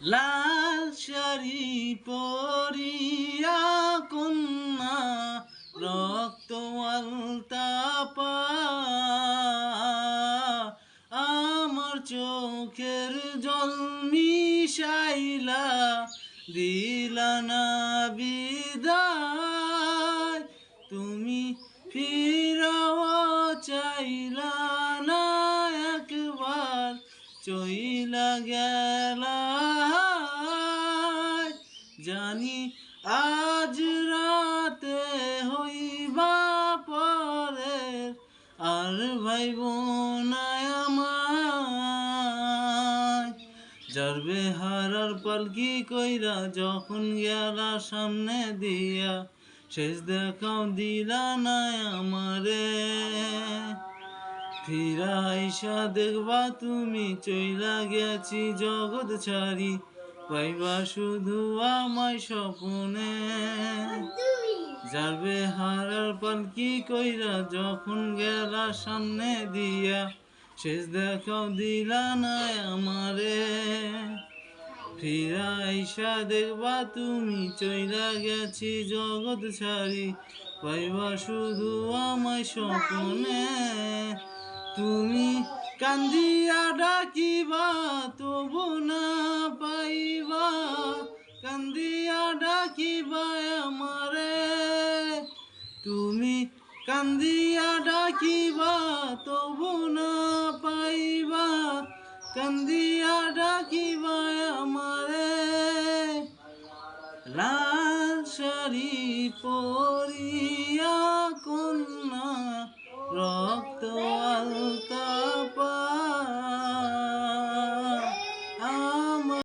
লাল শাড়ি পরিয়া কন্যা রক্ত আলতা পা আমার চোখের জল মিশাইলা দিলা না বিদায় তুমি ফিরাও চাইলা না একবার চইলা গেলা জানি আজ রাতে হইবা পরের আর ভাইব না আমায় যারবে হারার পালকি কইরা যখন গেলা সামনে দিয়া শেষ দেখাও দিলা না আমারে ফিরা আইসা দেখবা তুমি চইলা গেছি জগৎ ছাড়ি পাইবা শুধু আমায় স্বপ্নে যাবে হারার পালকি কইরা যখন গেলা সামনে দিয়া শেষ দেখাও দিলা না আমারে ফিরা আইসা দেখবা তুমি চইলা গেছি জগৎ ছাড়ি পাইবা শুধু আমায় স্বপ্নে তুমি কান্দিয়া ডাকিবা তবু না পাইবা কান্দিয়া ডাকিবা আমারে তুমি কান্দিয়া ডাকিবা তবু না পাইবা কান্দিয়া ডাকিবা আমারে লাল শাড়ি